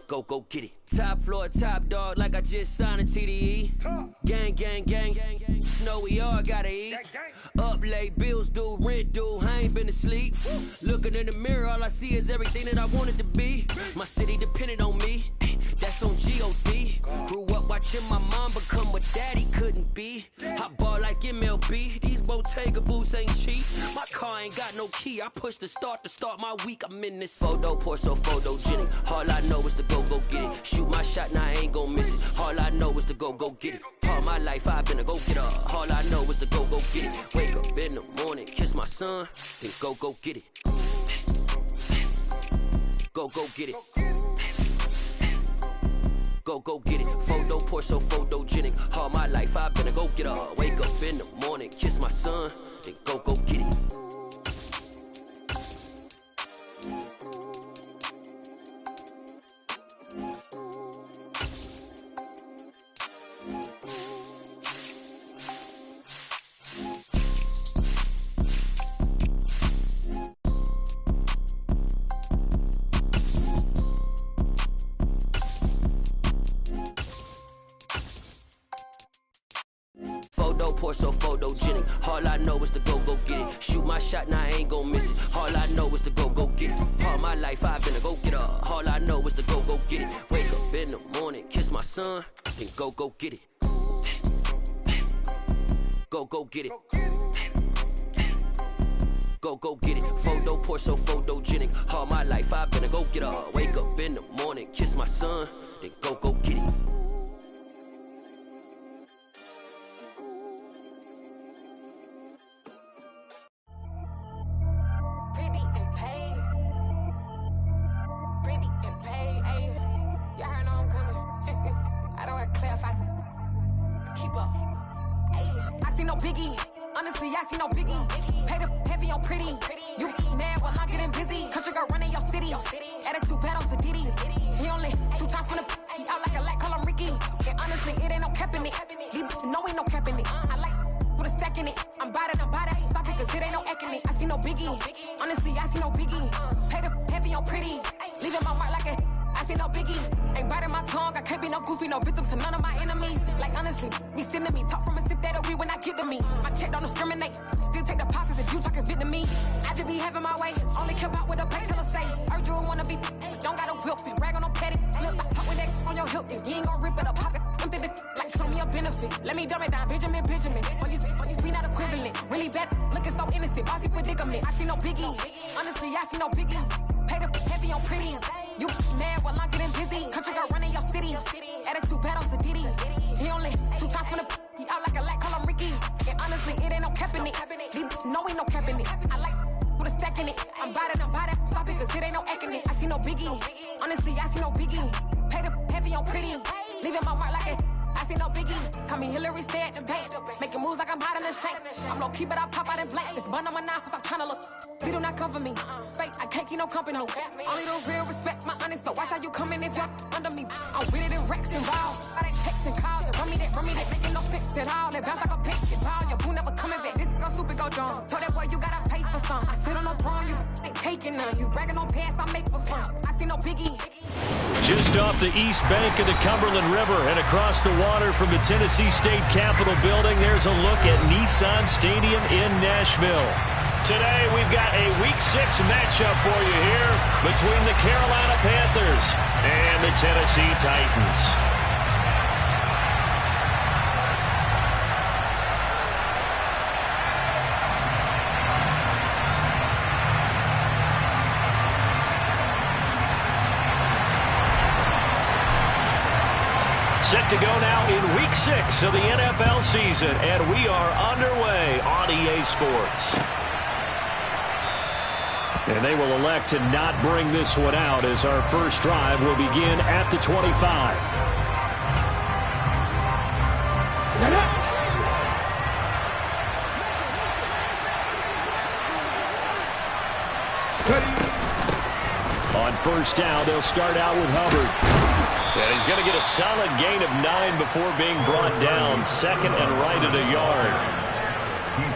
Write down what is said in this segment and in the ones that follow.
go get it. Top floor, top dog, like I just signed a TDE. Gang, gang, gang, know we all gotta eat. Up late, bills due, rent due, I ain't been asleep. Looking in the mirror, all I see is everything that I wanted to be. My city depended on me, that's on G.O.D. Grew up watching my mom become what daddy couldn't be. I ball like MLB, these Bottega boots ain't cheap. My car ain't got no key, I push the start to start my week. I'm in this photo, pour so photogenic. All I know is to go get it. Shoot my shot, now I ain't gon' miss it. All I know is to go get it. All my life I've been a go-getter. All I know is to go get it. Wake up in the morning, kiss my son, then go get it. Go get it. Go get it. Photo, pour so photogenic. All my life I've been a go-getter. Wake up in the morning, kiss my son, then go get it. Pour so photogenic. All I know is to go get it. Shoot my shot, now I ain't gon' miss it. All I know is to go get it. All my life I've been a go-getter. All I know is to go get it. Wake up in the morning, kiss my son, then go get it. Go get it. Go get it. Photo, pour so photogenic. All my life I've been a go-getter. Wake up in the morning, kiss my son, then go get it. Just off the east bank of the Cumberland River and across the water from the Tennessee State Capitol building, there's a look at Nissan Stadium in Nashville. Today we've got a Week 6 matchup for you here between the Carolina Panthers and the Tennessee Titans. Set to go now in Week 6 of the NFL season, and we are underway on EA Sports. And they will elect to not bring this one out as our first drive will begin at the 25. On first down, they'll start out with Hubbard. And he's going to get a solid gain of 9 before being brought down. Second and right at a yard.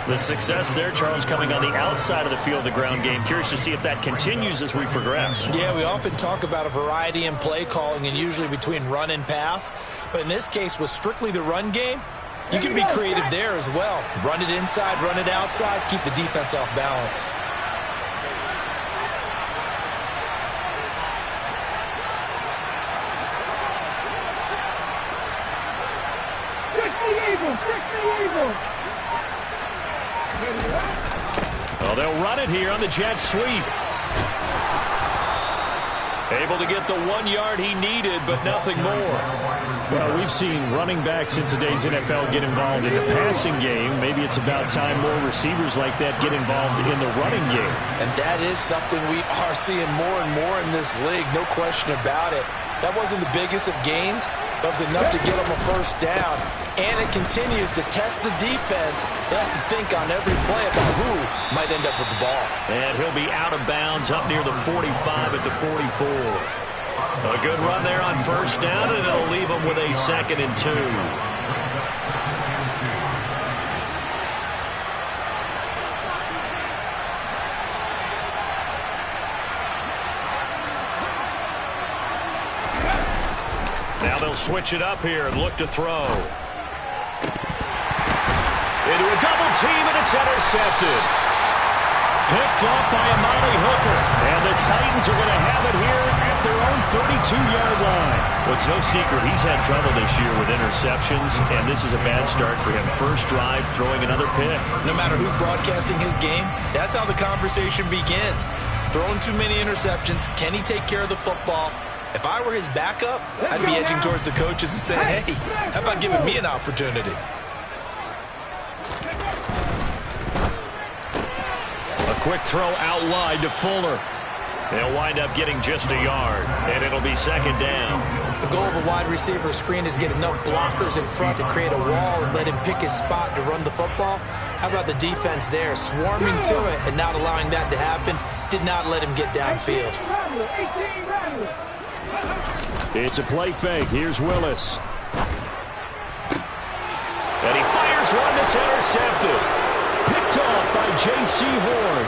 The success there, Charles, coming on the outside of the field, the ground game. Curious to see if that continues as we progress. Yeah, we often talk about a variety in play calling and usually between run and pass. But in this case, with strictly the run game, you can be creative there as well. Run it inside, run it outside, keep the defense off balance. Well, they'll run it here on the jet sweep. Able to get the 1 yard he needed, but nothing more. Well, we've seen running backs in today's NFL get involved in the passing game. Maybe it's about time more receivers like that get involved in the running game. And that is something we are seeing more and more in this league, no question about it. That wasn't the biggest of gains, but it was enough to get them a first down. And it continues to test the defense. They have to think on every play about who might end up with the ball. And he'll be out of bounds up near the 45 at the 44. A good run there on first down, and it'll leave them with a 2nd and 2. Now they'll switch it up here and look to throw. Into a double team, and it's intercepted. Picked up by Amani Hooker. And the Titans are going to have it here at their own 32-yard line. Well, it's no secret he's had trouble this year with interceptions, and this is a bad start for him. First drive, throwing another pick. No matter who's broadcasting his game, that's how the conversation begins. Throwing too many interceptions. Can he take care of the football? If I were his backup, I'd be edging towards the coaches and saying, hey, how about giving me an opportunity? A quick throw out wide to Fuller. They'll wind up getting just a yard, and it'll be 2nd down. The goal of a wide receiver screen is get enough blockers in front to create a wall and let him pick his spot to run the football. How about the defense there, swarming to it and not allowing that to happen? Did not let him get downfield. It's a play fake. Here's Willis. And he fires one that's intercepted. Picked off by J.C. Horn.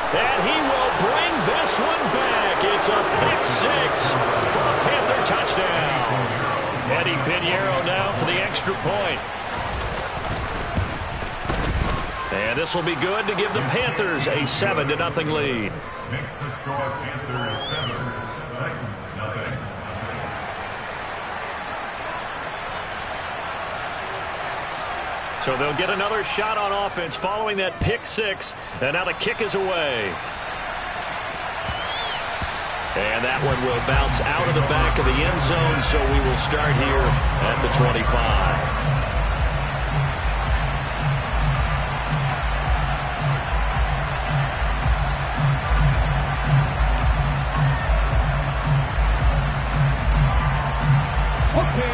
And he will bring this one back. It's a pick 6 for a Panther touchdown. Eddie Pinheiro now for the extra point. And this will be good to give the Panthers a 7-0 lead. Next to score, Panthers 7, Titans nothing. So they'll get another shot on offense following that pick 6. And now the kick is away. And that one will bounce out of the back of the end zone, so we will start here at the 25.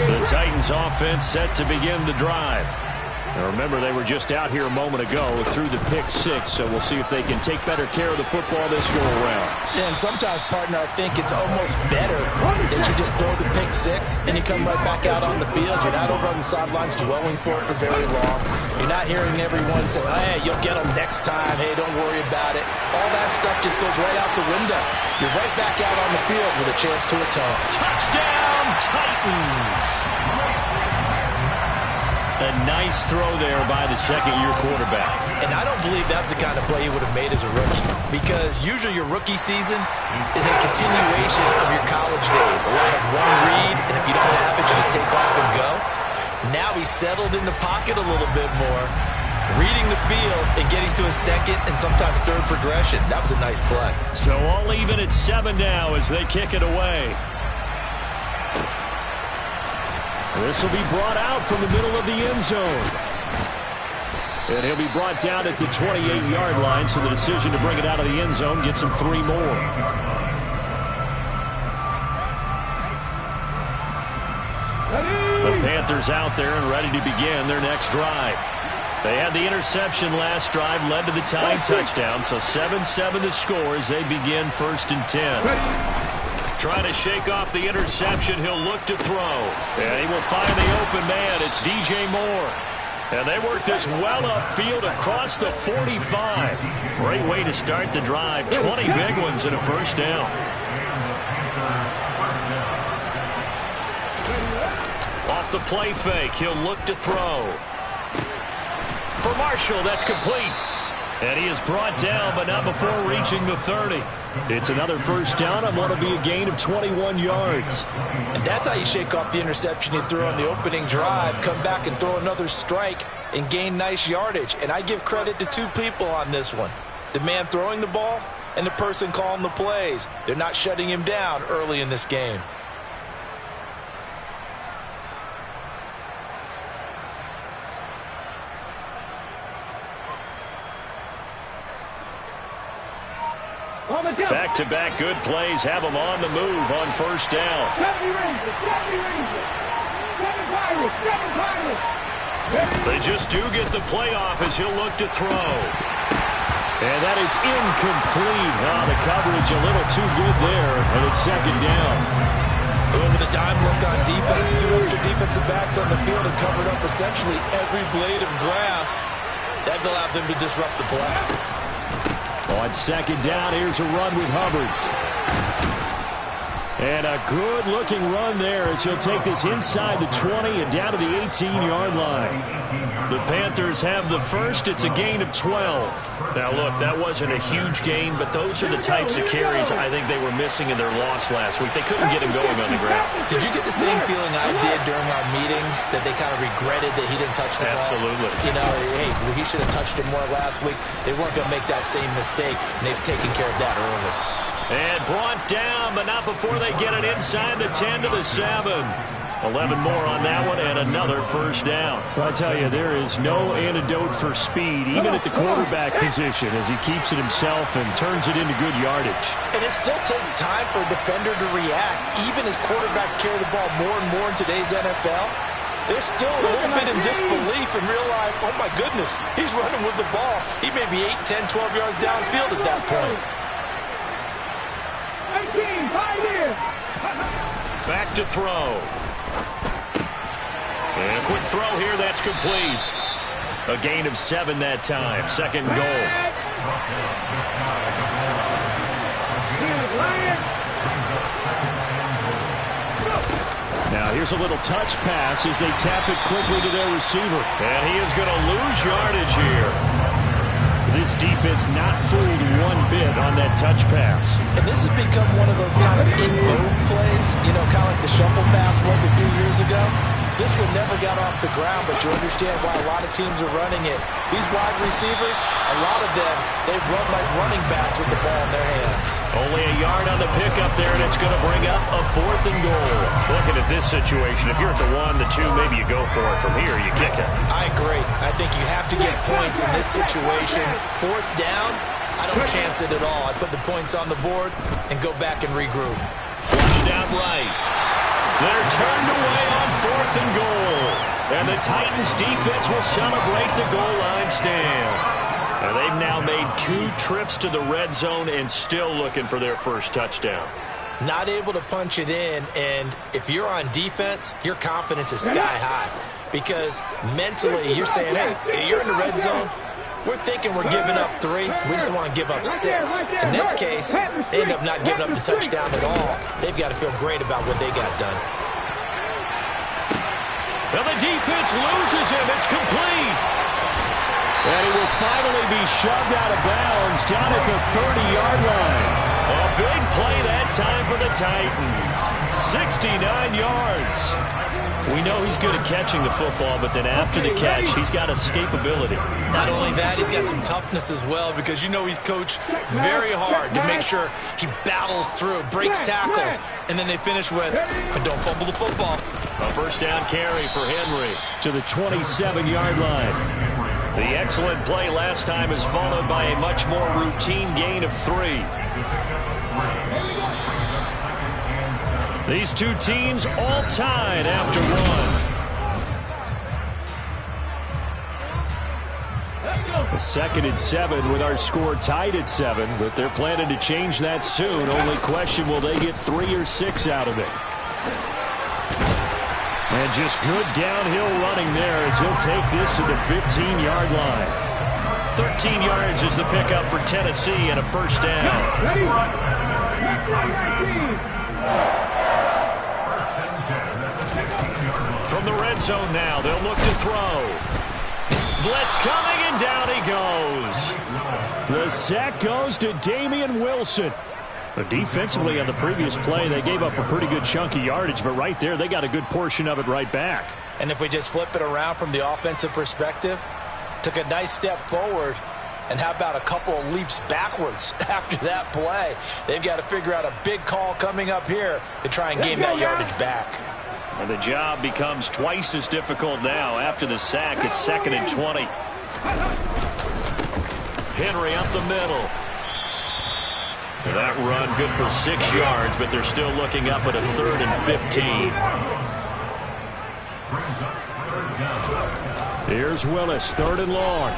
The Titans offense set to begin the drive. Now remember, they were just out here a moment ago through the pick 6, so we'll see if they can take better care of the football this go-around. Yeah, and sometimes, partner, I think it's almost better that you just throw the pick 6 and you come right back out on the field. You're not over on the sidelines dwelling for it for very long. You're not hearing everyone say, hey, you'll get them next time. Hey, don't worry about it. All that stuff just goes right out the window. You're right back out on the field with a chance to atone. Touchdown, Titans! A nice throw there by the second-year quarterback. And I don't believe that was the kind of play he would have made as a rookie, because usually your rookie season is a continuation of your college days. A lot of one read, and if you don't have it, you just take off and go. Now he's settled in the pocket a little bit more, reading the field and getting to a second and sometimes third progression. That was a nice play. So all even at 7 now as they kick it away. This will be brought out from the middle of the end zone. And he'll be brought down at the 28-yard line, so the decision to bring it out of the end zone gets him 3 more. The Panthers out there and ready to begin their next drive. They had the interception last drive, led to the tying touchdown, so 7-7 the score as they begin 1st and 10. Trying to shake off the interception. He'll look to throw. And he will find the open man. It's DJ Moore. And they work this well upfield across the 45. Great way to start the drive. 20 big ones and a first down. Off the play fake, he'll look to throw. For Marshall, that's complete. And he is brought down, but not before reaching the 30. It's another first down on what will be a gain of 21 yards. And that's how you shake off the interception you threw on the opening drive, come back and throw another strike and gain nice yardage. And I give credit to two people on this one. The man throwing the ball and the person calling the plays. They're not shutting him down early in this game. Back-to-back good plays have them on the move on first down. They just do get the playoff as he'll look to throw. And that is incomplete. Oh, the coverage a little too good there, and it's second down. With a dime look on defense, two extra defensive backs on the field and covered up essentially every blade of grass. That allowed them to disrupt the play. On second down, here's a run with Hubbard. And a good-looking run there as he'll take this inside the 20 and down to the 18-yard line. The Panthers have the first. It's a gain of 12. Now, look, that wasn't a huge gain, but those are the types of carries I think they were missing in their loss last week. They couldn't get him going on the ground. Did you get the same feeling I did during our meetings, that they kind of regretted that he didn't touch the ball? Absolutely. You know, hey, he should have touched it more last week. They weren't going to make that same mistake, and they've taken care of that early. And brought down, but not before they get it inside the 10 to the 7. 11 more on that one, and another first down. Well, I tell you, there is no antidote for speed, even at the quarterback position, as he keeps it himself and turns it into good yardage. And it still takes time for a defender to react. Even as quarterbacks carry the ball more and more in today's NFL, they're still a little bit in disbelief and realize, oh, my goodness, he's running with the ball. He may be 8, 10, 12 yards downfield at that point. Back to throw. And a quick throw here, that's complete. A gain of 7 that time. Second goal. Now here's a little touch pass as they tap it quickly to their receiver. And he is going to lose yardage here. This defense not fooled one bit on that touch pass. And this has become one of those kind of in-vogue plays, you know, kind of like the shuffle pass was a few years ago. This one never got off the ground, but you understand why a lot of teams are running it. These wide receivers, a lot of them, they run like running backs with the ball in their hands. Only a yard on the pickup there, and it's going to bring up a 4th and goal. Looking at this situation, if you're at the 1, the 2, maybe you go for it. From here, you kick it. I agree. I think you have to get points in this situation. 4th down, I don't chance it at all. I put the points on the board and go back and regroup. Flushed out right. They're turned away on 4th and goal. And the Titans defense will celebrate the goal line stand. And they've now made 2 trips to the red zone and still looking for their first touchdown. Not able to punch it in, and if you're on defense, your confidence is sky high. Because mentally, you're saying, hey, you're in the red zone. We're thinking we're giving up 3. We just want to give up 6. In this case, they end up not giving up the touchdown at all. They've got to feel great about what they got done. Well, the defense loses him. It's complete. And he will finally be shoved out of bounds down at the 30-yard line. A big play that time for the Titans. 69 yards. We know he's good at catching the football, but then after the catch, he's got escapability. Not only that, he's got some toughness as well, because you know he's coached very hard to make sure he battles through, breaks tackles, and then they finish with, but don't fumble the football. A first down carry for Henry to the 27-yard line. The excellent play last time is followed by a much more routine gain of 3. These 2 teams all tied after 1. The 2nd and 7 with our score tied at 7, but they're planning to change that soon. Only question, will they get 3 or 6 out of it? And just good downhill running there as he'll take this to the 15-yard line. 13 yards is the pickup for Tennessee and a first down. From the red zone now, they'll look to throw. Blitz coming, and down he goes. The sack goes to Damian Wilson. But defensively on the previous play, they gave up a pretty good chunk of yardage, but right there, they got a good portion of it right back. And if we just flip it around from the offensive perspective, took a nice step forward, and how about a couple of leaps backwards after that play? They've got to figure out a big call coming up here to try and gain that yardage back. And the job becomes twice as difficult now. After the sack, it's 2nd and 20. Henry up the middle. That run good for 6 yards, but they're still looking up at a 3rd and 15. Here's Willis, 3rd and long.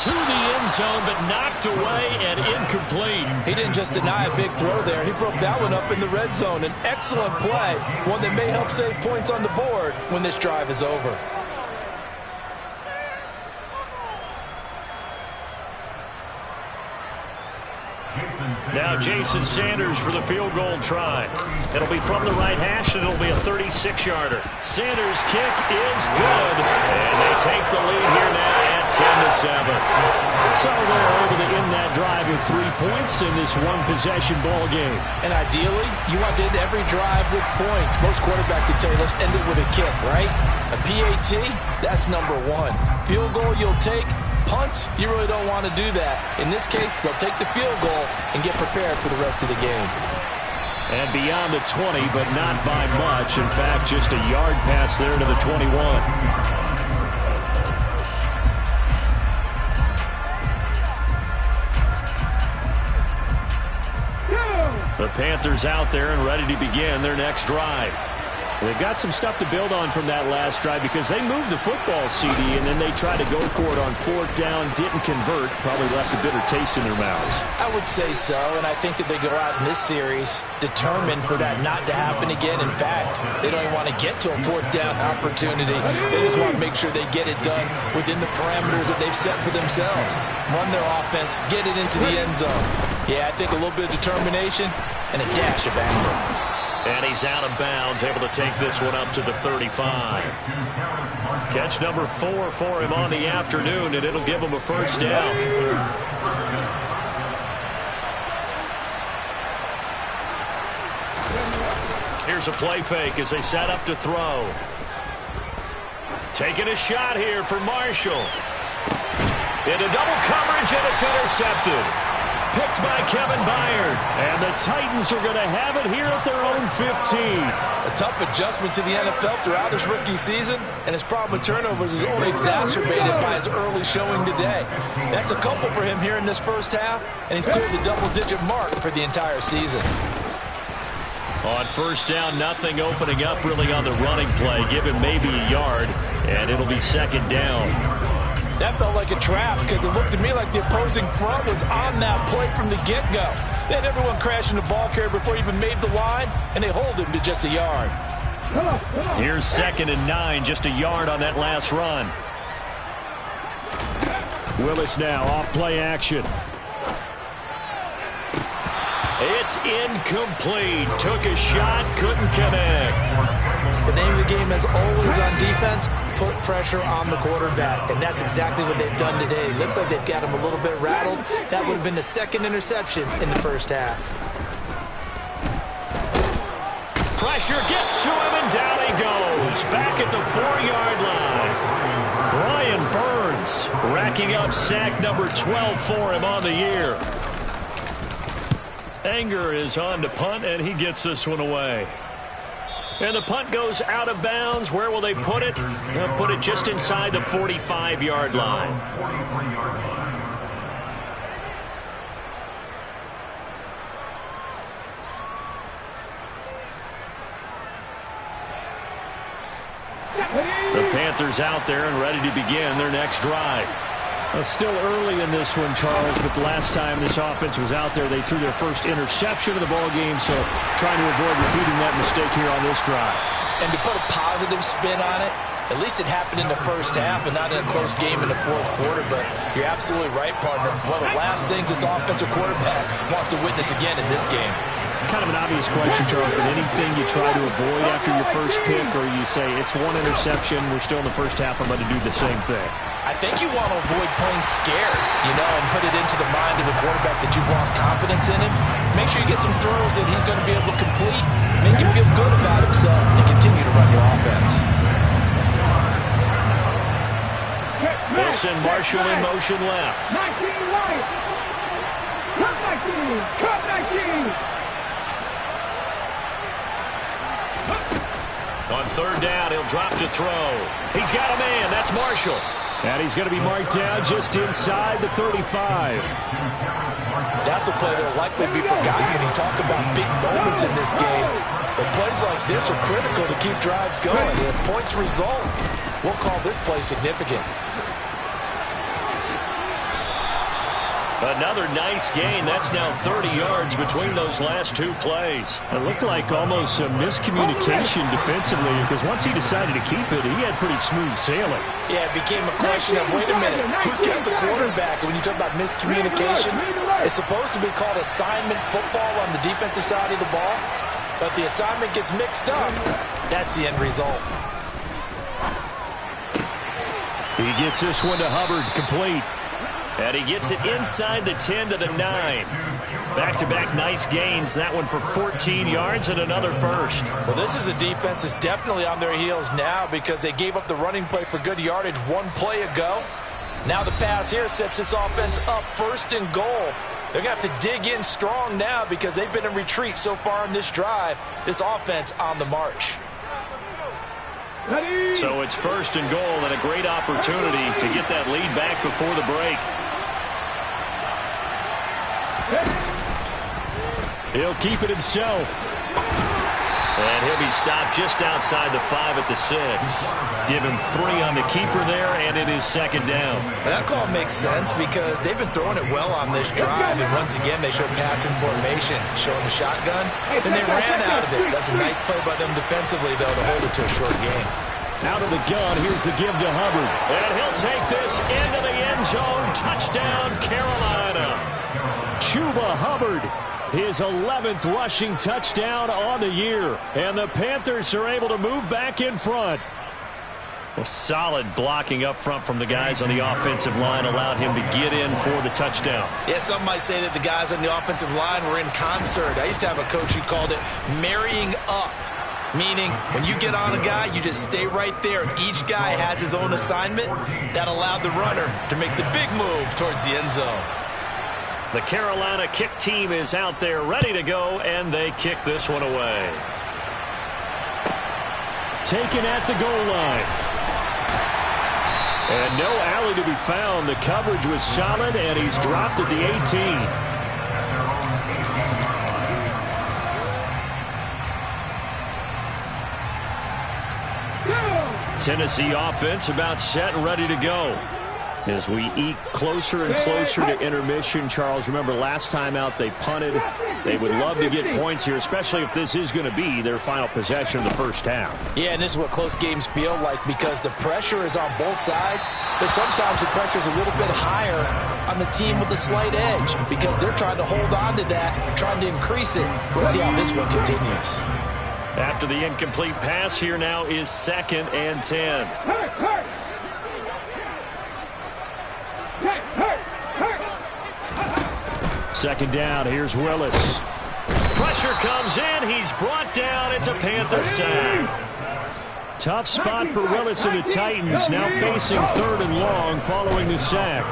To the end zone, but knocked away and incomplete. He didn't just deny a big throw there. He broke that one up in the red zone. An excellent play, one that may help save points on the board when this drive is over. Now Jason Sanders for the field goal try. It'll be from the right hash, and it'll be a 36-yarder. Sanders' kick is good, and they take the lead here now at 10-7. So they're able to end that drive with 3 points in this one-possession ball game. And ideally, you want to end every drive with points. Most quarterbacks would tell you, let's end it with a kick, right? A PAT, that's number 1. Field goal you'll take. Punts, you really don't want to do that. In this case, they'll take the field goal and get prepared for the rest of the game. And beyond the 20, but not by much. In fact, just a yard pass there to the 21. The Panthers out there and ready to begin their next drive. They've got some stuff to build on from that last drive because they moved the football, CD, and then they tried to go for it on 4th down, didn't convert, probably left a bitter taste in their mouths. I would say so, and I think that they go out in this series determined for that not to happen again. In fact, they don't even want to get to a 4th down opportunity. They just want to make sure they get it done within the parameters that they've set for themselves. Run their offense, get it into the end zone. Yeah, I think a little bit of determination and a dash of anger. And he's out of bounds, able to take this one up to the 35. Catch number 4 for him on the afternoon, and it'll give him a first down. Here's a play fake as they set up to throw. Taking a shot here for Marshall. Into double coverage, and it's intercepted. Picked by Kevin Byard. And the Titans are going to have it here at their own 15. A tough adjustment to the NFL throughout his rookie season, and his problem with turnovers is only exacerbated by his early showing today. That's a couple for him here in this first half, and he's cleared the double-digit mark for the entire season. On first down, nothing opening up really on the running play. Give him maybe a yard, and it'll be 2nd down. That felt like a trap because it looked to me like the opposing front was on that play from the get-go. They had everyone crashing the ball carrier before he even made the line, and they hold him to just a yard. Here's 2nd and 9, just a yard on that last run. Willis now off play action. It's incomplete. Took a shot, couldn't connect. The name of the game, as always on defense, put pressure on the quarterback, and that's exactly what they've done today. It looks like they've got him a little bit rattled. That would have been the 2nd interception in the first half. Pressure gets to him, and down he goes. Back at the 4-yard line. Brian Burns racking up sack number 12 for him on the year. Anger is on to punt, and he gets this one away. And the punt goes out of bounds. Where will they put it? They'll put it just inside the 45-yard line. The Panthers out there and ready to begin their next drive. Still early in this one, Charles, but the last time this offense was out there, they threw their first interception of the ball game, so trying to avoid repeating that mistake here on this drive. And to put a positive spin on it, at least it happened in the first half and not in a close game in the fourth quarter, but you're absolutely right, partner. One of the last things this offensive quarterback wants to witness again in this game. Kind of an obvious question, Charles, but anything you try to avoid after your first pick, or you say it's one interception, we're still in the first half, I'm going to do the same thing? I think you want to avoid playing scared, and put it into the mind of the quarterback that you've lost confidence in him. Make sure you get some throws that he's going to be able to complete, make him feel good about himself, and continue to run your offense. Wilson, Marshall in motion left. 19 right. Cut 19. Cut 19. On third down, he'll drop to throw. He's got a man. That's Marshall. And he's going to be marked down just inside the 35. That's a play that will likely be forgotten when you talk about big moments in this game. But plays like this are critical to keep drives going. If points result, we'll call this play significant. Another nice gain. That's now 30 yards between those last two plays. It looked like almost some miscommunication defensively, because once he decided to keep it, he had pretty smooth sailing. Yeah, it became a question of, wait a minute, who's got the quarterback? And when you talk about miscommunication, it's supposed to be called assignment football on the defensive side of the ball. But the assignment gets mixed up. That's the end result. He gets this one to Hubbard, complete. And he gets it inside the 10 to the 9. Back-to-back nice gains. That one for 14 yards and another first. Well, this is a defense that's definitely on their heels now because they gave up the running play for good yardage one play ago. Now the pass here sets this offense up first and goal. They're going to have to dig in strong now because they've been in retreat so far in this drive. This offense on the march. So it's first and goal and a great opportunity to get that lead back before the break. He'll keep it himself. And he'll be stopped just outside the 5 at the 6. Give him 3 on the keeper there, and it is second down. That call makes sense because they've been throwing it well on this drive, and once again they show passing formation, showing the shotgun, and they ran out of it. That's a nice play by them defensively, though, to hold it to a short game. Out of the gun, here's the give to Hubbard. And he'll take this into the end zone. Touchdown, Carolina. Chuba Hubbard, his 11th rushing touchdown on the year. And the Panthers are able to move back in front. Well, solid blocking up front from the guys on the offensive line allowed him to get in for the touchdown. Yeah, some might say that the guys on the offensive line were in concert. I used to have a coach who called it marrying up. Meaning, when you get on a guy, you just stay right there, and each guy has his own assignment. That allowed the runner to make the big move towards the end zone. The Carolina kick team is out there ready to go, and they kick this one away. Taken at the goal line. And no alley to be found. The coverage was solid, and he's dropped at the 18. Tennessee offense about set and ready to go. As we eke closer and closer to intermission, Charles, remember last time out they punted. They would love to get points here, especially if this is going to be their final possession of the first half. Yeah, and this is what close games feel like because the pressure is on both sides, but sometimes the pressure is a little bit higher on the team with the slight edge because they're trying to hold on to that, trying to increase it. Let's see how this one continues. After the incomplete pass, here now is 2nd and 10. Second down, here's Willis. Pressure comes in, he's brought down, it's a Panther sack. Tough spot for Willis and the Titans, now facing 3rd and long following the sack.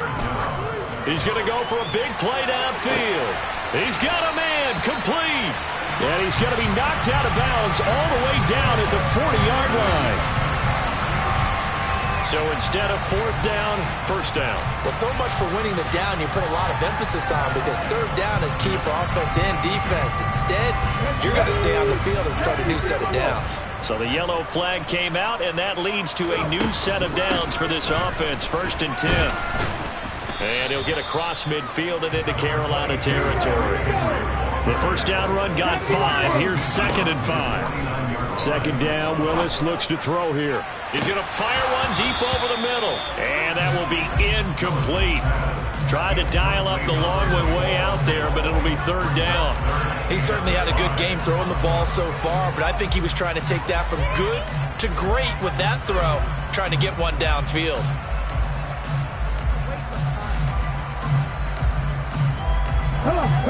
He's going to go for a big play downfield. He's got a man, complete. And he's going to be knocked out of bounds all the way down at the 40-yard line. So instead of 4th down, 1st down. Well, so much for winning the down you put a lot of emphasis on because 3rd down is key for offense and defense. Instead, you're going to stay on the field and start a new set of downs. So the yellow flag came out, and that leads to a new set of downs for this offense. 1st and 10. And he'll get across midfield and into Carolina territory. The first down run got 5. Here's 2nd and 5. Second down, Willis looks to throw here. He's going to fire one deep over the middle. And that will be incomplete. Tried to dial up the long way out there, but it'll be 3rd down. He certainly had a good game throwing the ball so far, but I think he was trying to take that from good to great with that throw, trying to get one downfield.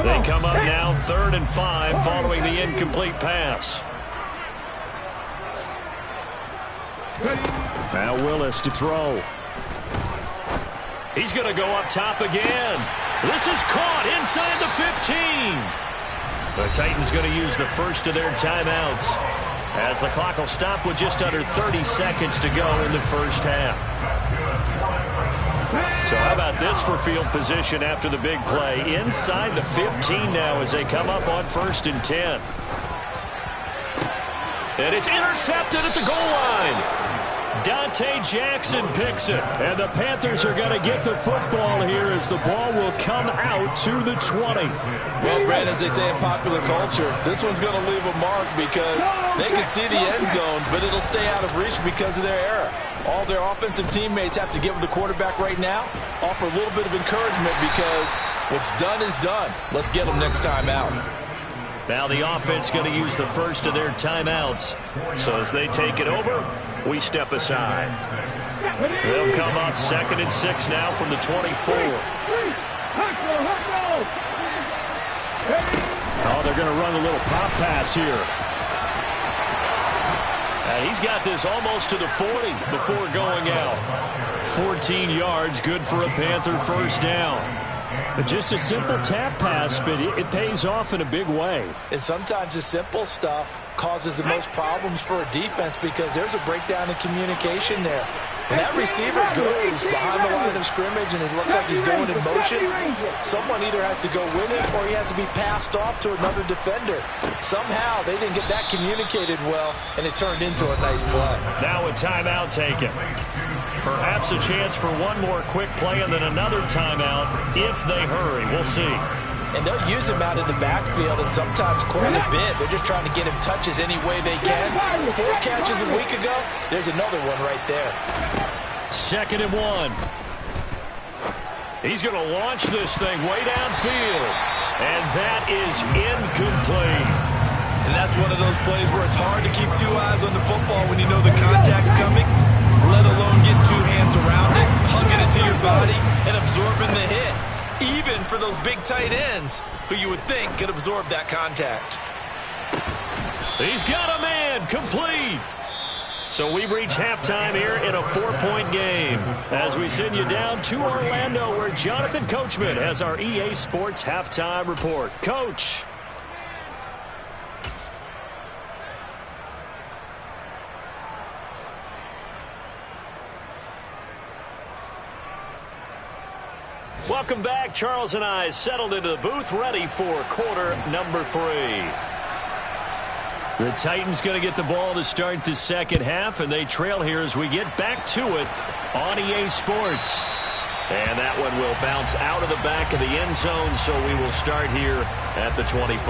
They come up now 3rd and 5 following the incomplete pass. Now Willis to throw. He's going to go up top again. This is caught inside the 15. The Titans going to use the first of their timeouts as the clock will stop with just under 30 seconds to go in the first half. So how about this for field position after the big play? Inside the 15 now as they come up on 1st and 10. And it's intercepted at the goal line. Dante Jackson picks it. And the Panthers are going to get the football here as the ball will come out to the 20. Well, Brad, as they say in popular culture, this one's going to leave a mark because they can see the end zone, but it'll stay out of reach because of their error. All their offensive teammates have to give the quarterback right now, offer a little bit of encouragement because what's done is done. Let's get them next time out. Now the offense going to use the first of their timeouts. So as they take it over, we step aside. They'll come up 2nd and 6 now from the 24. Oh, they're going to run a little pop pass here. And he's got this almost to the 40 before going out. 14 yards, good for a Panther first down. Just a simple tap pass, but it pays off in a big way. And sometimes the simple stuff causes the most problems for a defense because there's a breakdown in communication there. When that receiver goes behind the line of scrimmage and it looks like he's going in motion, someone either has to go with it or he has to be passed off to another defender. Somehow they didn't get that communicated well, and it turned into a nice play. Now a timeout taken. Perhaps a chance for one more quick play and then another timeout if they hurry. We'll see. And they'll use him out in the backfield and sometimes quite a bit. They're just trying to get him touches any way they can. 4 catches a week ago. There's another one right there. 2nd and 1. He's going to launch this thing way downfield. And that is incomplete. And that's one of those plays where it's hard to keep 2 eyes on the football when you know the contact's coming, let alone get 2 hands around it, hugging it to your body, and absorbing the hit. Even for those big tight ends who you would think could absorb that contact. He's got a man, complete. So we've reached halftime here in a 4-point game as we send you down to Orlando where Jonathan Coachman has our EA Sports halftime report. Coach. Welcome back. Charles and I settled into the booth, ready for quarter number 3. The Titans going to get the ball to start the second half, and they trail here as we get back to it on EA Sports. And that one will bounce out of the back of the end zone, so we will start here at the 25.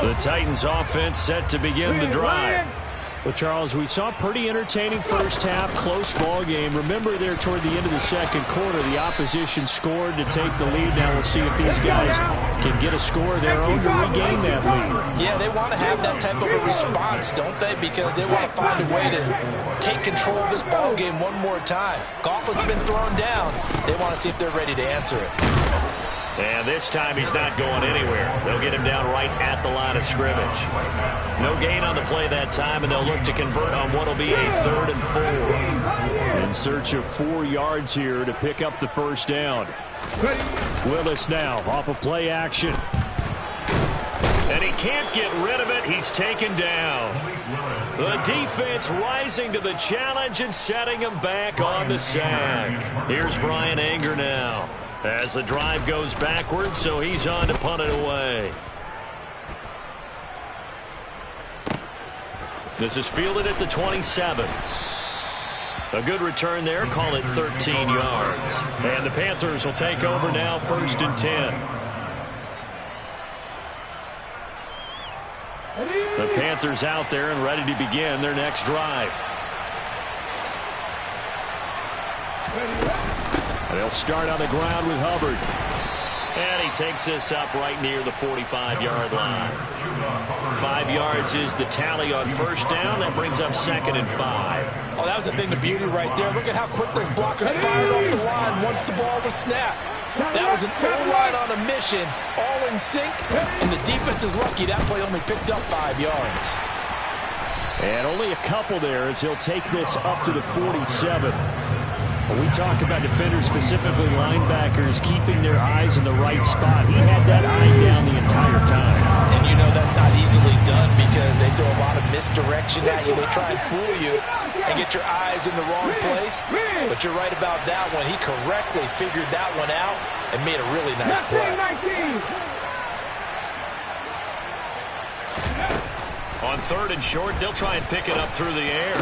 The Titans offense set to begin the drive. Well, Charles, we saw a pretty entertaining first half, close ball game. Remember there toward the end of the second quarter, the opposition scored to take the lead. Now we'll see if these guys can get a score of their own to regain that lead. Yeah, they want to have that type of a response, don't they? Because they want to find a way to take control of this ball game one more time. Coughlin's been thrown down. They want to see if they're ready to answer it. And this time he's not going anywhere. They'll get him down right at the line of scrimmage. No gain on the play that time, and they'll look to convert on what will be a 3rd and 4. In search of 4 yards here to pick up the first down. Willis now off of play action. And he can't get rid of it. He's taken down. The defense rising to the challenge and setting him back on the sack. Here's Brian Anger now as the drive goes backwards, so he's on to punt it away. This is fielded at the 27. A good return there. Call it 13 yards. And the Panthers will take over now, 1st and 10. The Panthers out there and ready to begin their next drive. And they'll start on the ground with Hubbard. And he takes this up right near the 45-yard line. 5 yards is the tally on 1st down. That brings up 2nd and 5. Oh, that was a thing of beauty right there. Look at how quick those blockers fired off the line once the ball was snapped. That was an O-line on a mission, all in sync, and the defense is lucky that play only picked up 5 yards. And only a couple there as he'll take this up to the 47. When we talk about defenders, specifically linebackers, keeping their eyes in the right spot, he had that eye down the entire time. And you know that's not easily done because they throw a lot of misdirection at you. They try and fool you and get your eyes in the wrong place. But you're right about that one. He correctly figured that one out and made a really nice play. On 3rd and short, they'll try and pick it up through the air.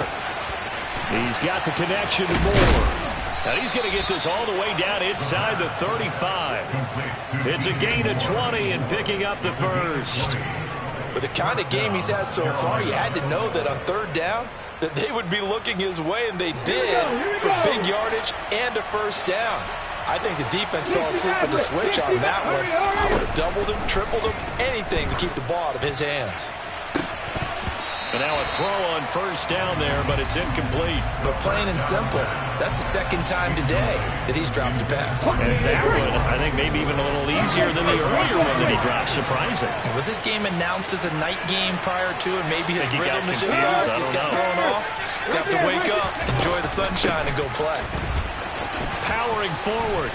He's got the connection to Moore. And he's going to get this all the way down inside the 35. It's a gain of 20 and picking up the 1st. With the kind of game he's had so far, you had to know that on 3rd down that they would be looking his way, and they did for big yardage and a 1st down. I think the defense fell asleep with the switch on that one. I would have doubled him, tripled him, anything to keep the ball out of his hands. And now a throw on 1st down there, but it's incomplete. But plain and simple, that's the 2nd time today that he's dropped a pass. And that one, I think, maybe even a little easier than the earlier one that he dropped. Surprising. Was this game announced as a night game prior to it? Maybe his rhythm is just off. off. He's got thrown off. He's got to wake up, enjoy the sunshine, and go play. Powering forward.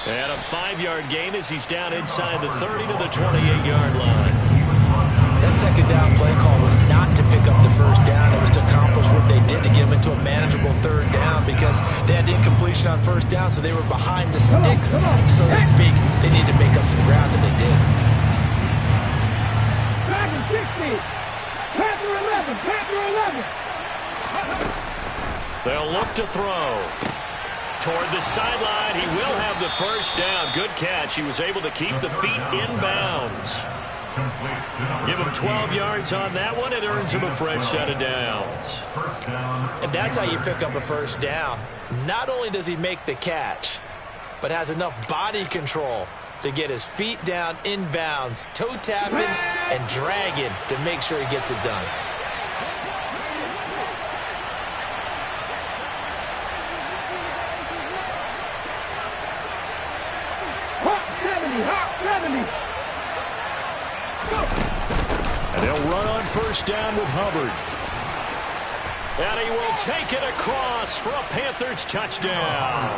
And a 5-yard gain as he's down inside the 30 to the 28-yard line. That 2nd down play call was not to pick up the 1st down. It was to accomplish what they did to get them into a manageable 3rd down because they had incompletion on 1st down, so they were behind the sticks, so to speak. They needed to make up some ground, and they did. Back in 60. Panther 11. Panther 11. They'll look to throw. Toward the sideline, he will have the 1st down. Good catch. He was able to keep the feet in bounds. Give him 12 yards on that one. It earns him a fresh set of downs. And that's how you pick up a 1st down. Not only does he make the catch, but has enough body control to get his feet down in bounds, toe tapping and dragging to make sure he gets it done. Hot 70. And they'll run on 1st down with Hubbard. And he will take it across for a Panthers touchdown.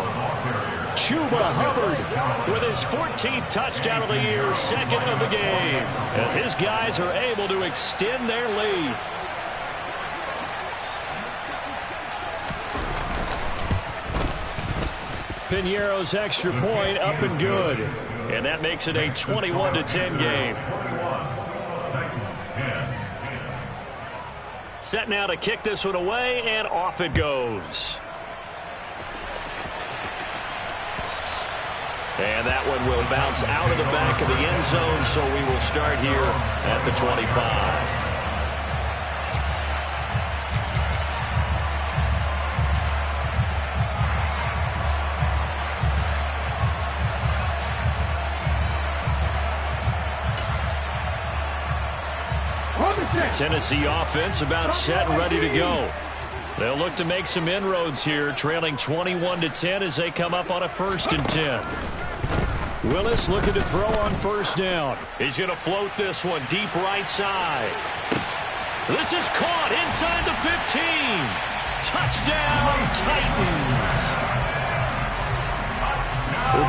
Chuba Hubbard with his 14th touchdown of the year, 2nd of the game, as his guys are able to extend their lead. Piñeiro's extra point up and good. And that makes it a 21-10 game. Set now to kick this one away, and off it goes. And that one will bounce out of the back of the end zone, so we will start here at the 25. Tennessee offense about set and ready to go. They'll look to make some inroads here, trailing 21-10 as they come up on a 1st and 10. Willis looking to throw on 1st down. He's going to float this one deep right side. This is caught inside the 15. Touchdown, Titans.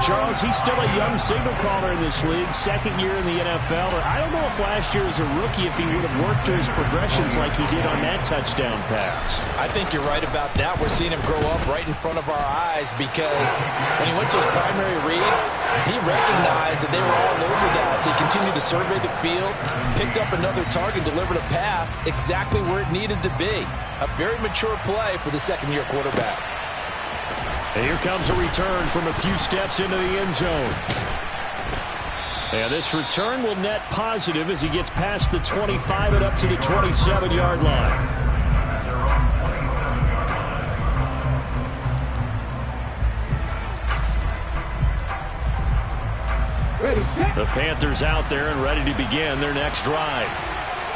Charles, he's still a young signal caller in this league, second year in the NFL. I don't know if last year as a rookie if he would have worked through his progressions like he did on that touchdown pass. I think you're right about that. We're seeing him grow up right in front of our eyes because when he went to his primary read, he recognized that they were all over that. So he continued to survey the field, picked up another target, delivered a pass exactly where it needed to be. A very mature play for the second-year quarterback. And here comes a return from a few steps into the end zone. And this return will net positive as he gets past the 25 and up to the 27-yard line. The Panthers out there and ready to begin their next drive.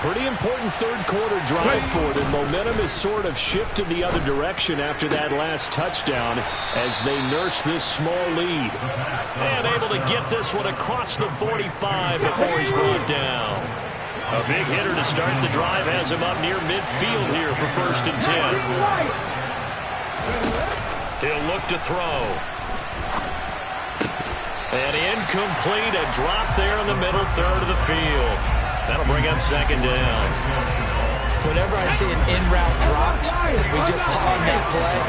Pretty important third-quarter drive for them. Momentum has sort of shifted the other direction after that last touchdown as they nurse this small lead. And able to get this one across the 45 before he's brought down. A big hitter to start the drive has him up near midfield here for 1st and 10. He'll look to throw. And incomplete, a drop there in the middle third of the field. That'll bring up 2nd down. Whenever I see an in-route dropped, as we just saw in that play,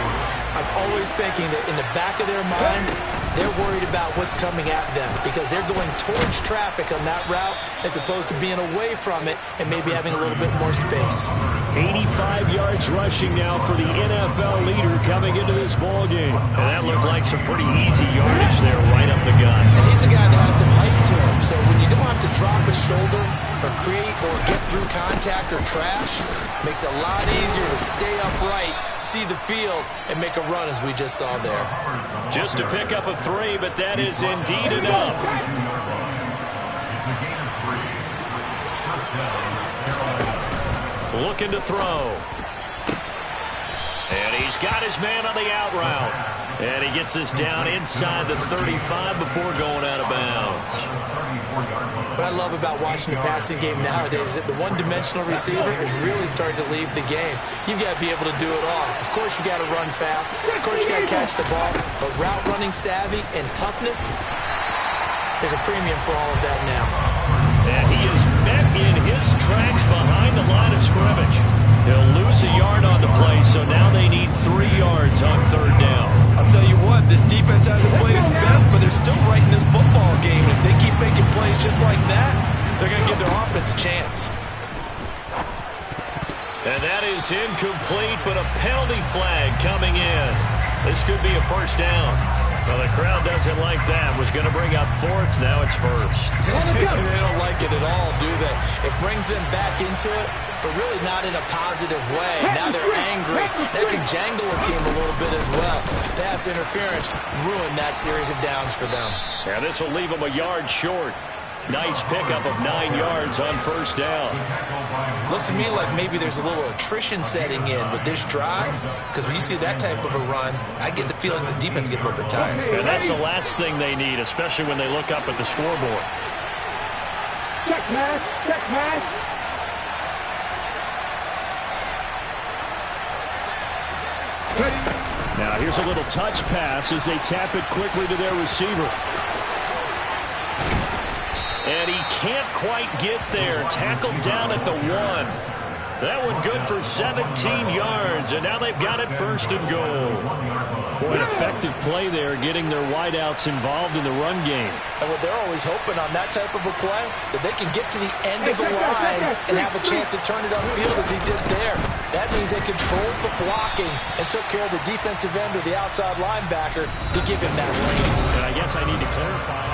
I'm always thinking that in the back of their mind, they're worried about what's coming at them because they're going towards traffic on that route as opposed to being away from it and maybe having a little bit more space. 85 yards rushing now for the NFL leader coming into this ball game. And that looked like some pretty easy yardage there right up the gut. And he's a guy that has some height to him, so when you don't have to drop his shoulder or create or get through contact or trash, makes it a lot easier to stay upright, see the field, and make a run as we just saw there. Just to pick up a 3, but that is indeed enough. Looking to throw. And he's got his man on the out route. And he gets this down inside the 35 before going out of bounds. What I love about watching the passing game nowadays is that the one-dimensional receiver is really starting to leave the game. You've got to be able to do it all. Of course, you got to run fast. Of course, you got to catch the ball. But route running savvy and toughness, there's a premium for all of that now. And he is met in his tracks behind the line of scrimmage. He'll lose a yard on the play, so now they need 3 yards on 3rd down. I'll tell you what, this defense hasn't played its best, but they're still right in this football game. If they keep making plays just like that, they're going to give their offense a chance. And that is incomplete, but a penalty flag coming in. This could be a 1st down. Well, the crowd doesn't like that. Was going to bring up 4th. Now it's 1st. They don't like it at all, do they? It brings them back into it, but really not in a positive way. Now they're angry. That can jangle a team a little bit as well. Pass interference ruined that series of downs for them. Yeah, this will leave them a yard short. Nice pickup of 9 yards on 1st down. Looks to me like maybe there's a little attrition setting in with this drive, because when you see that type of a run, I get the feeling the defense gets a little bit tired. And that's the last thing they need, especially when they look up at the scoreboard. Check pass, check pass. Now here's a little touch pass as they tap it quickly to their receiver. And he can't quite get there. Tackled down at the 1. That one good for 17 yards, and now they've got it 1st and goal. Boy, an effective play there, getting their wideouts involved in the run game. And what they're always hoping on that type of a play, that they can get to the end of the line and have a chance to turn it upfield as he did there. That means they controlled the blocking and took care of the defensive end or the outside linebacker to give him that lane. And I guess I need to clarify.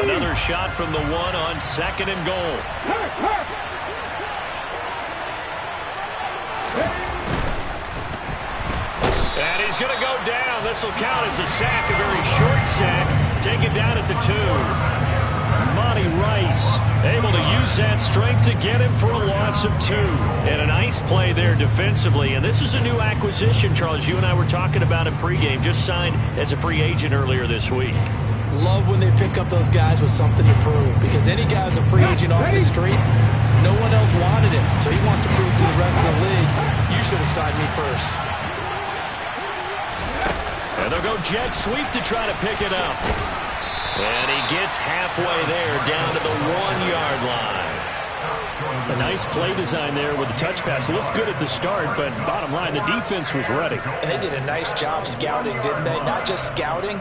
Another shot from the 1 on 2nd and goal. And he's going to go down. This will count as a sack, a very short sack. Taken down at the 2. Monty Rice able to use that strength to get him for a loss of 2. And a nice play there defensively. And this is a new acquisition, Charles. You and I were talking about it pregame. Just signed as a free agent earlier this week. Love when they pick up those guys with something to prove, because any guy's a free agent off the street, no one else wanted him, so he wants wants to prove to the rest of the league, you should have signed me first. And they'll go jet sweep to try to pick it up. And he gets halfway there, down to the 1-yard line. A nice play design there with the touch pass. Looked good at the start, but bottom line, the defense was ready. And they did a nice job scouting, didn't they? Not just scouting,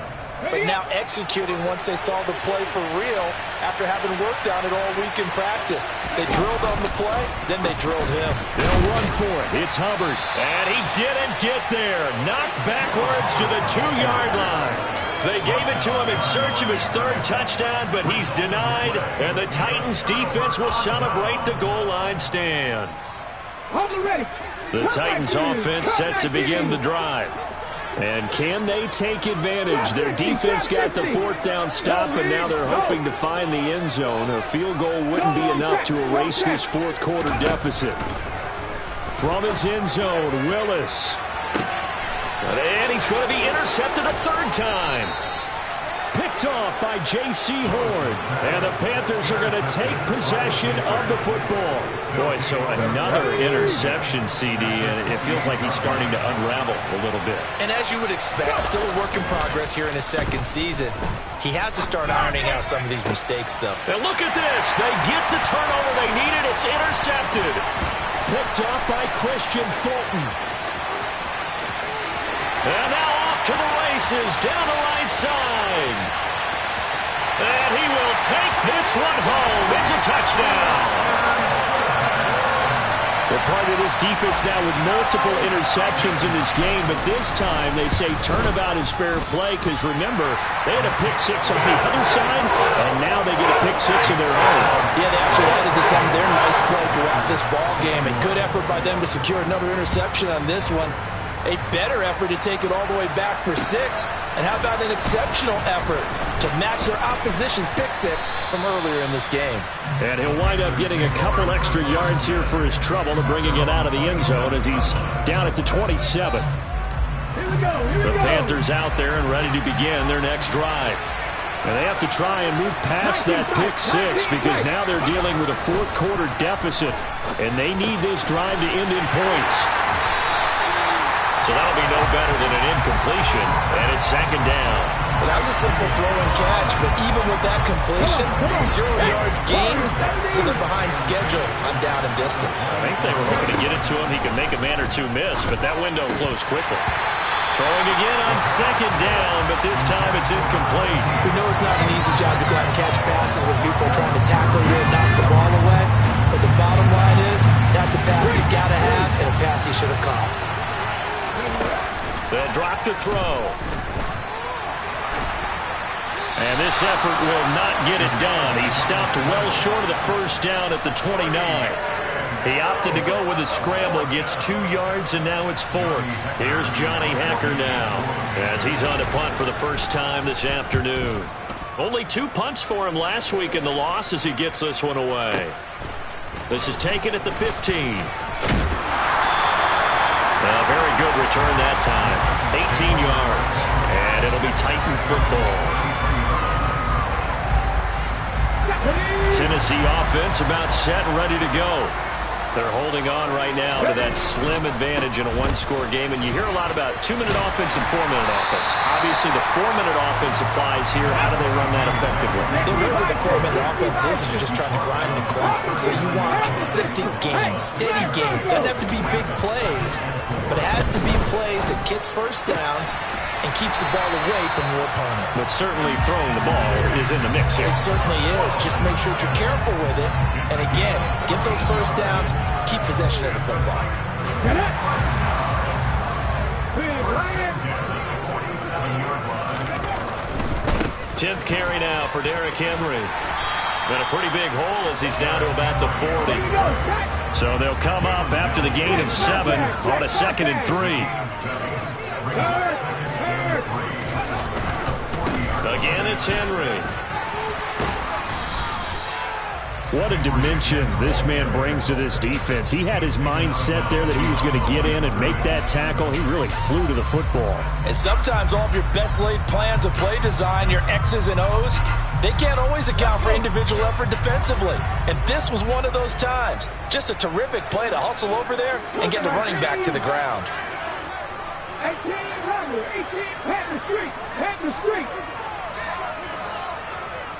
but now executing once they saw the play for real after having worked on it all week in practice. They drilled on the play, then they drilled him. They'll run for it. It's Hubbard. And he didn't get there. Knocked backwards to the 2-yard line. They gave it to him in search of his 3rd touchdown, but he's denied. And the Titans defense will celebrate the goal line stand. The Titans offense set to begin the drive. And can they take advantage? Their defense got the 4th down stop, and now they're hoping to find the end zone. A field goal wouldn't be enough to erase this 4th quarter deficit. From his end zone, Willis. And he's going to be intercepted a 3rd time. Picked off by J.C. Horn. And the Panthers are going to take possession of the football. Boy, so another interception, CD, and it feels like he's starting to unravel a little bit. And as you would expect, still a work in progress here in his 2nd season. He has to start ironing out some of these mistakes, though. And look at this. They get the turnover they needed. It's intercepted. Picked off by Christian Fulton. And now off to the races, down the right side. And he will take this one home. It's a touchdown. Well, part of this defense now with multiple interceptions in this game, but this time they say turnabout is fair play because, remember, they had a pick-6 on the other side, and now they get a pick-6 of their own. Yeah, they actually added to some of their nice play throughout this ball game. A good effort by them to secure another interception on this one. A better effort to take it all the way back for 6. And how about an exceptional effort to match their opposition's pick-6 from earlier in this game. And he'll wind up getting a couple extra yards here for his trouble and bringing it out of the end zone as he's down at the 27. The Panthers out there and ready to begin their next drive. And they have to try and move past that pick-6 because now they're dealing with a 4th quarter deficit. And they need this drive to end in points. So that'll be no better than an incompletion, and it's 2nd down. Well, that was a simple throw and catch, but even with that completion, 0 yards gained, so they're behind schedule on down and distance. I think they were hoping to get it to him. He could make a man or two miss, but that window closed quickly. Throwing again on 2nd down, but this time it's incomplete. We know it's not an easy job to go out and catch passes when people are trying to tackle you and knock the ball away, but the bottom line is that's a pass he's got to have and a pass he should have caught. They'll drop to throw. And this effort will not get it done. He stopped well short of the 1st down at the 29. He opted to go with a scramble, gets 2 yards, and now it's 4th. Here's Johnny Hacker now as he's on to punt for the first time this afternoon. Only 2 punts for him last week in the loss as he gets this one away. This is taken at the 15. A very good return that time. 18 yards. And it'll be Titan football. Tennessee offense about set and ready to go. They're holding on right now to that slim advantage in a 1-score game. And you hear a lot about 2-minute offense and 4-minute offense. Obviously, the 4-minute offense applies here. How do they run that effectively? Really what the 4-minute offense is you're just trying to grind the clock. So you want consistent gains, steady gains. Doesn't have to be big plays, but it has to be plays that gets 1st downs and keeps the ball away from your opponent. But certainly throwing the ball is in the mix here. It certainly is. Just make sure that you're careful with it. And again, get those 1st downs, keep possession of the football. 10th carry now for Derrick Henry. And a pretty big hole as he's down to about the 40. So they'll come up after the gain of 7 on a 2nd and 3. Again, it's Henry. What a dimension this man brings to this defense. He had his mind set there that he was going to get in and make that tackle. He really flew to the football. And sometimes all of your best laid plans of play design, your X's and O's, They can't always account for individual effort defensively, and this was one of those times. Just a terrific play to hustle over there and get the running back to the ground. 18 Rumble, 18 Panther Street, Panther Street.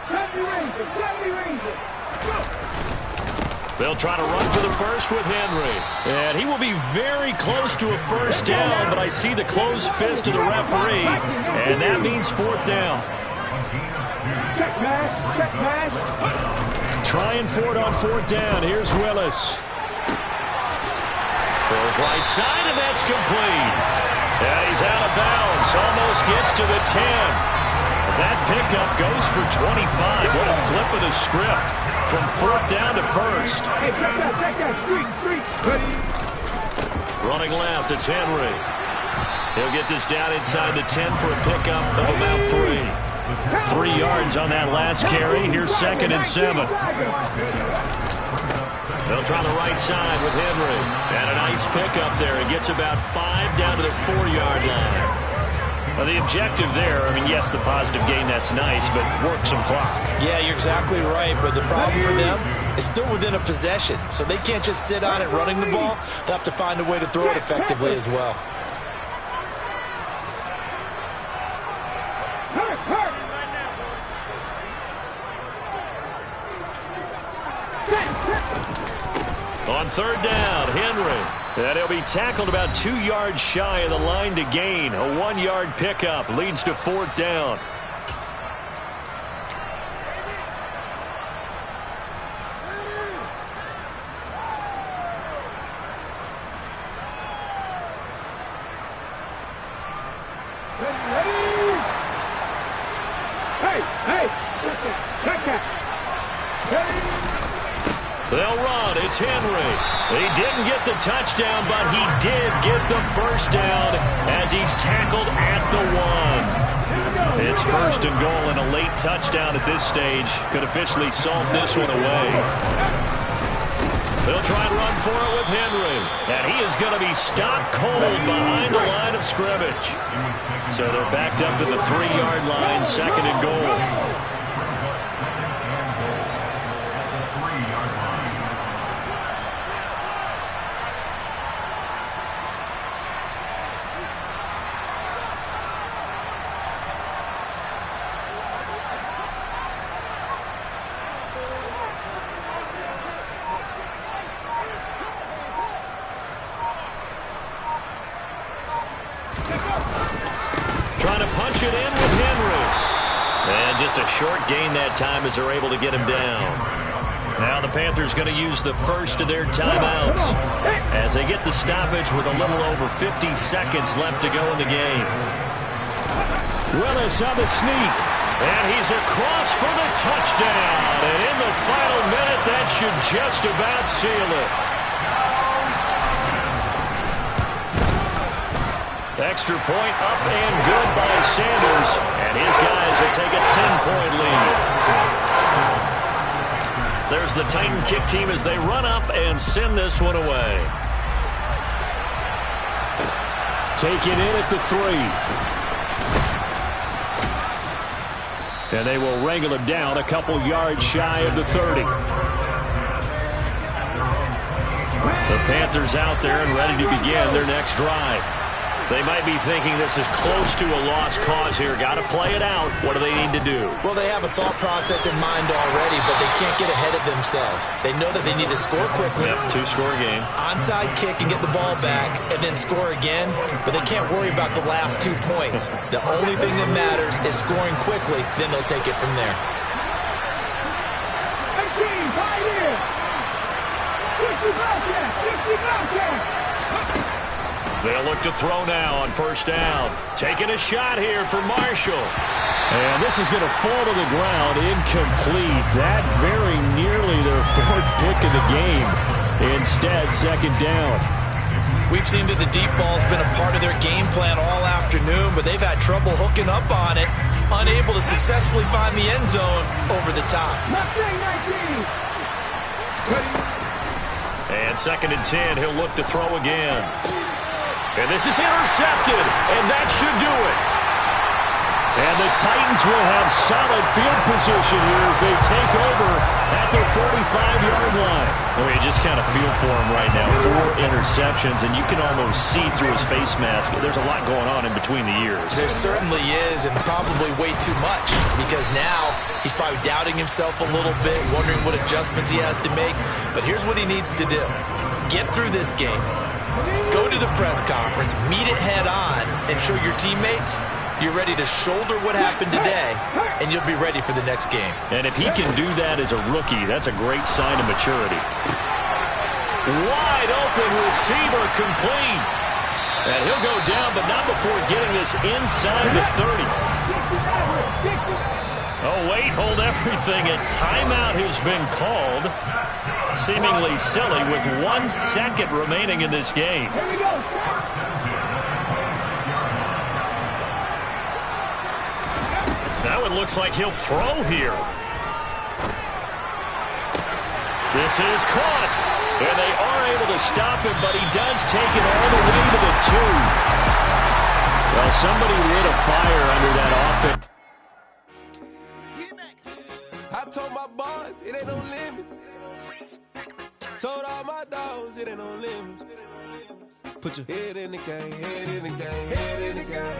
70 Rangers. They'll try to run for the first with Henry. And he will be very close to a first down, but I see the closed fist of the referee, and that means fourth down. Check pass, check pass. Trying for it on fourth down. Here's Willis. Throws right side, and that's complete. Yeah, he's out of bounds. Almost gets to the 10. That pickup goes for 25. What a flip of the script from fourth down to first. Hey, check that, street. Running left, it's Henry. He'll get this down inside the 10 for a pickup of about 3. 3 yards on that last carry. Here's 2nd and 7. They'll try the right side with Henry. And a nice pickup there. He gets about 5 down to the 4-yard line. Well, the objective there, I mean, yes, the positive gain, that's nice, but work some clock. Yeah, you're exactly right, but the problem for them is still within a possession, so they can't just sit on it running the ball. They'll have to find a way to throw it effectively as well. On third down, Henry. And he'll be tackled about 2 yards shy of the line to gain. A 1-yard pickup leads to fourth down. Hey, check that. They'll run. It's Henry. He didn't get the touchdown, but he did get the first down as he's tackled at the 1. It's first and goal, and a late touchdown at this stage could officially salt this one away. They'll try and run for it with Henry, and he is going to be stopped cold behind the line of scrimmage. So they're backed up to the 3-yard line, 2nd and goal. Trying to punch it in with Henry. And just a short gain that time as they're able to get him down. Now the Panthers going to use the first of their timeouts as they get the stoppage with a little over 50 seconds left to go in the game. Willis on the sneak. And he's across for the touchdown. And in the final minute, that should just about seal it. Extra point up and good by Sanders. And his guys will take a 10-point lead. There's the Titan kick team as they run up and send this one away. Take it in at the 3. And they will wrangle him down a couple yards shy of the 30. The Panthers out there and ready to begin their next drive. They might be thinking this is close to a lost cause here. Got to play it out. What do they need to do? Well, they have a thought process in mind already, but they can't get ahead of themselves. They know that they need to score quickly. Yep, 2-score game. Onside kick and get the ball back and then score again, but they can't worry about the last 2 points. The only thing that matters is scoring quickly, then they'll take it from there. 18, right here. 50 back there. They'll look to throw now on first down. Taking a shot here for Marshall. And this is going to fall to the ground incomplete. That very nearly their 4th pick of the game. Instead, 2nd down. We've seen that the deep ball's been a part of their game plan all afternoon, but they've had trouble hooking up on it, unable to successfully find the end zone over the top. And 2nd and 10, he'll look to throw again. And this is intercepted, and that should do it. And the Titans will have solid field position here as they take over at their 45-yard line. I mean, just kind of feel for him right now. 4 interceptions, and you can almost see through his face mask. There's a lot going on in between the ears. There certainly is, and probably way too much, because now he's probably doubting himself a little bit, wondering what adjustments he has to make. But here's what he needs to do. Get through this game. Go to the press conference, meet it head on, and show your teammates you're ready to shoulder what happened today, and you'll be ready for the next game. And if he can do that as a rookie, that's a great sign of maturity. Wide open receiver complete. And he'll go down, but not before getting this inside the 30. Oh, wait, hold everything. A timeout has been called. Seemingly silly with 1 second remaining in this game. Here we go. Now it looks like he'll throw here. This is caught. And they are able to stop him, but he does take it all the way to the 2. Well, somebody lit a fire under that offense. I told my boys it ain't no limit. Told all my dogs it ain't no limit. Put your head in the game, head in the game, head in the game.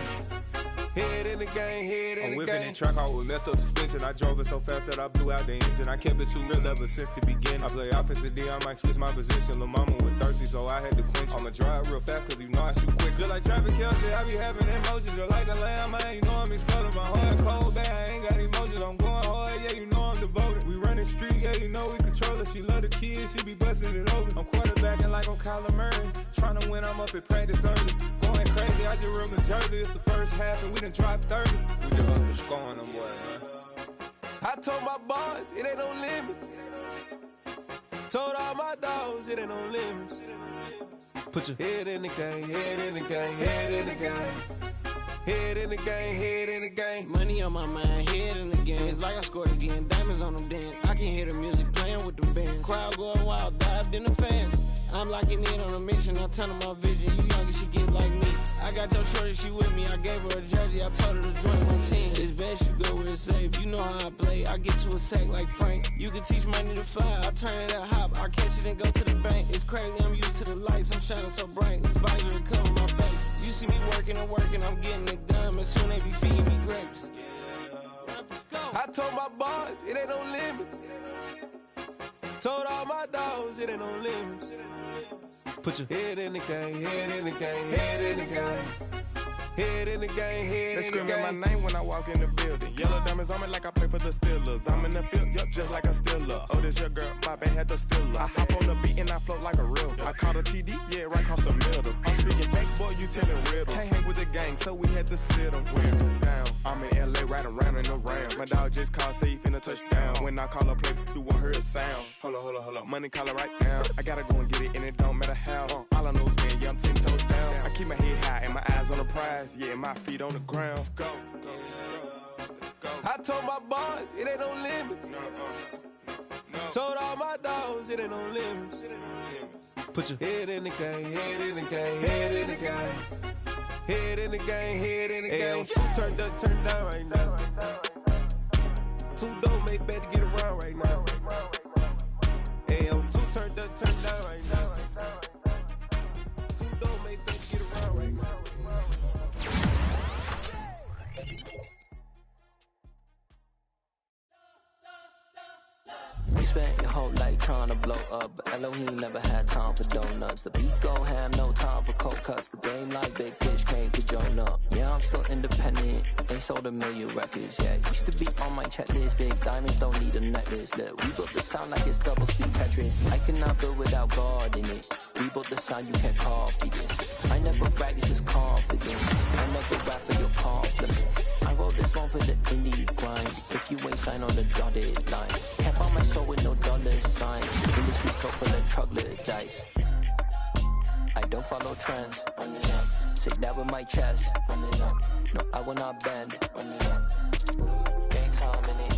Head in the game, head in the game. I'm whipping in track out with messed up suspension. I drove it so fast that I blew out the engine. I kept it too real ever since the beginning. I play offensive D, I might switch my position. Lil' mama was thirsty, so I had to quench. I'ma drive real fast, cause you know I shoot quick. Just like traffic Kelsey, I be having emotions. Just like the lamb, man, you know I'm exploding. My heart cold, bad, I ain't got emotions. I'm going hard, yeah, you know I'm devoted. We running streets, yeah, you know we control it. She love the kids, she be busting it over. I'm quarterbacking like I'm Kyler Murray. Trying to win, I'm up at practice early. Going crazy, I just real the jersey. It's the first half, and we done dropped 30. We just underscoring them, boy, man. I told my boys it ain't no limits. Told all my dogs it ain't no limits. Put your head in the game, head in the game, head in the game. Head in the game, head in the game. Money on my mind, head in the game. It's like I scored again, diamonds on them dance. I can hear the music playing with them bands. Crowd going wild, dived in the fans. I'm locking in on a mission, I turn on my vision. You young and she get like me. I got your shorty, she with me. I gave her a jersey, I told her to join my team. It's best you go where it's safe. You know how I play, I get to a sack like Frank. You can teach money to fly, I turn it at hop. I catch it and go to the bank. It's crazy, I'm used to the lights, I'm shining so bright. This visor cover my face. You see me working and working, I'm getting it done. And soon they be feeding me grapes. I told my boys it ain't no limits. Told all my dogs it ain't no limits. Put your head in the game, head in the game, head in the game. Head in the game, head in the game. They screaming my name when I walk in the building. Yellow diamonds on me like I play for the Steelers. I'm in the field, yup, just like a Steeler. Oh, this your girl, my bad had the Steeler. I hop on the beat and I float like a river. I caught a TD, yeah, right across the middle. I'm speaking thanks, boy, you telling riddles. Can't hang with the gang, so we had to sit them down. I'm in LA, riding around in the ram. My dog just called, say he finna touch down. When I call a play, you won't hear a sound. Hold up, money call it right now. I gotta go and get it, and it don't matter how. All I know is man, yeah, I'm 10 toes down. I keep my head high and my eyes on the prize. Yeah, my feet on the ground. Let's go. Let's go. I told my boys it ain't no limits. No. Told all my dogs it ain't no limits. Put your head in the game, head in the game, head in the game. Head in the game, head in the game. Two turned up, turned down right now. Two dope make better get around right now. Hey, I'm two turned up, turned down right now. Two dope make better get around right now. We spent your whole life trying to blow up, but Elohim never had time for donuts. The beat go ham, no time for cold cuts. The game like Big Pitch came to join up. Yeah, I'm still independent. They sold 1 million records. Yeah, used to be on my checklist. Big diamonds don't need a necklace. Look, we built the sound like it's double speed Tetris. I cannot build without God in it. We built the sound, you can't copy this. I never brag, it's just confidence. I never rap for your compliments. I wrote this one for the indie grind. If you ain't sign on the dotted line, can't buy my soul with no dollar sign. In this week, so full of troglodytes. I don't follow trends. Say that with my chest. No, I will not bend. Gang time in it.